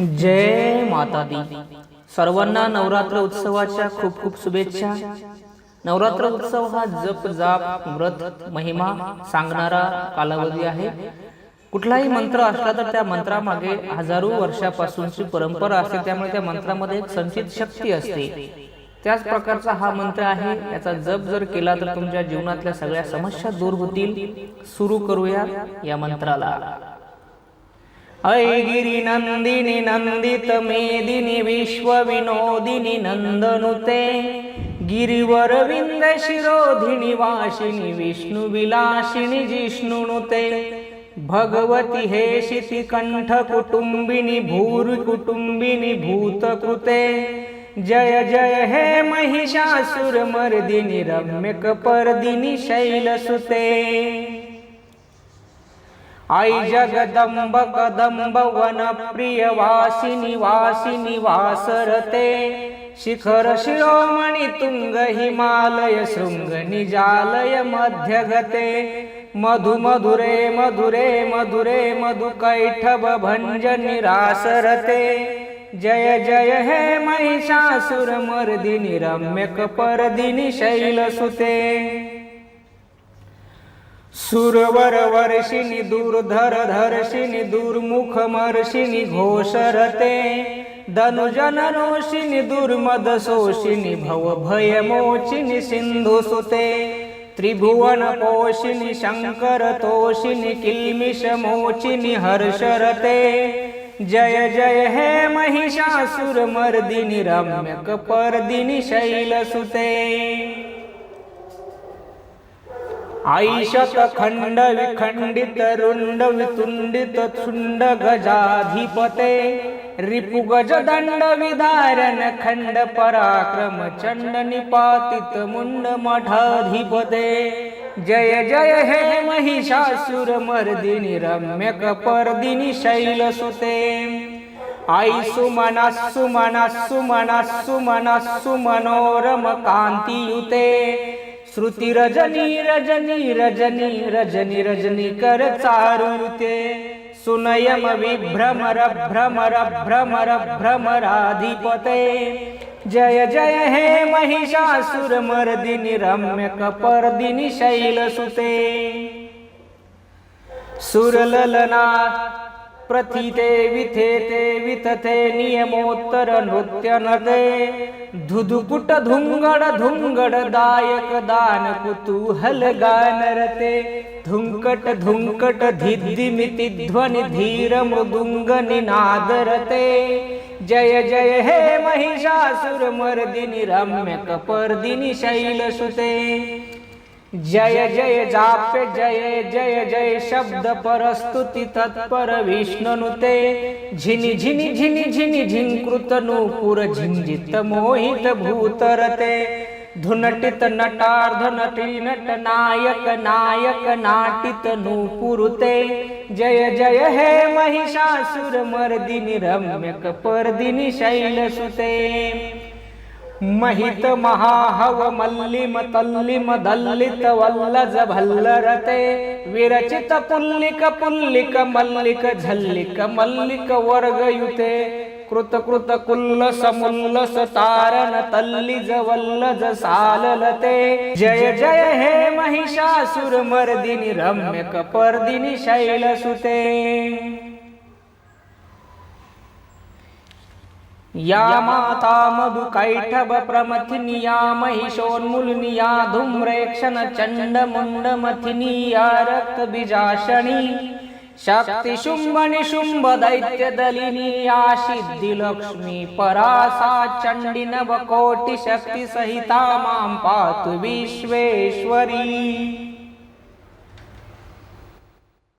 जय माता दी. सर्वांना नवरात्र उत्सवाच्या खूप खूप शुभेच्छा. नवरात्र उत्सव हा जप जाप व्रत महिमा सांगणारा कालावधी आहे. कुठलाही मंत्र असला तर त्या मंत्रामागे हजारो वर्षापासूनची परंपरा असते, त्यामुळे त्या मंत्रामध्ये एक संचित शक्ती असते. त्याच प्रकारचा हा मंत्र आहे. याचा जप जर केला तर तुमच्या जीवनातल्या सगळ्या समस्या दूर होतील. सुरू करूया या मंत्राला. ऐगिरी नंदिनी नंदित मेदिनी विश्व विनोदिनी नंदनुते गिरिवर विंद शिरोधिनी वाशिनी विष्णु विलासिनी जिष्णुनुते भगवती हे शिति कंठ कुटुंबिनी भूरि कुटुंबिनी भूतकृते जय जय हे महिषासुर मर्दिनी रम्यक पर्दिनी शैलसुते आई जगदंब कदंब वन प्रिय वासिनी वासिनी वासरते शिखर शिरोमणि तुंग हिमालय शृंग निजालय मध्यगते मधु मधुरे मधुरे मधुरे मधु कैठब भंजनी रासरते जय जय हे महिषासुर मर्दिनी रम्यक पर्दिनी शैलसुते सुरवर वर्षिणी दूरधर धर्षिणी दूरमुख मर्षिणी घोषरते धनुजन रोषिणी दुर्मद शोषिणी भव भय मोचिनी सिंधु सुते त्रिभुवन पोषिणी शंकर तोषिणी किल्मिष मोचिनी हर्षरते जय जय हे महिषासुर मर्दिनी रम्यक पर्दिनी शैलसुते आईशत खंड विखंडित रुंड वितुंडित छुंड गजाधिपते रिपु गज दंड विदारण खंड पराक्रम चंड निपातित मुंड मठाधिपते जय जय हे महिषासुर मर्दिनी रम्यक पर्दिनी शैलसुते आई सुमनस्सु मनस्सु मनस्सु मनस्सु मनोरम कांतियुते श्रुति रजनी रजनी रजनी रजनी रजनी कर चारुते सुनयम विभ्रमर भ्रमर भ्रमर भ्रमराधिपते जय जय हे महिषासुर मर्दिनी रम्यक पर्दिनी शैलसुते सुरललना प्रथिते विथेते वितथे नियमोत्तर नृत्य नते धुधुकुट धुंगड धुंगड दायक दान कुतूहल गान रते धुंकट धुंकट धिद्धिमिति ध्वनि धीर मृदुंग निनाद रते जय जय हे महिषासुर मर्दिनी रम्यक पर्दिनी शैलसुते जय जय जाप्य जय जय जय शब्द परस्तुति तत्पर विष्णुनुते झिनि झिनि झिनि झिनि झिंकृत नूपुर झिंजित मोहित भूतरते धुनटित नटार्ध नटी नट नायक नायक नाटित नूपुरुते जय जय हे महिषासुर मर्दिनी रम्यक पर्दिनी शैलसुते महित महाहव मल्लिम तल्लिम दल्लित वल्लज भल्लरते विरचित पुल्लिक पुल्लिक मल्लिक झल्लिक मल्लिक वर्गयुते कृत कृत कुल्लस मुल्लस तारण तल्लिज वल्लज साललते जय जय हे महिषासुर मर्दिनी रम्यक पर्दिनी शैलसुते या माता मधु कैठब प्रमथिनी या महिषोन्मूलिनी या धूम्रेक्षण चंड मुंड मथिनी या रक्त बीजाशणी शक्ति शुंभ निशुंभ दैत्य दलिनी या सिद्धि लक्ष्मी परासा चंडी नव कोटि शक्ति सहिता मां पातु विश्वेश्वरी.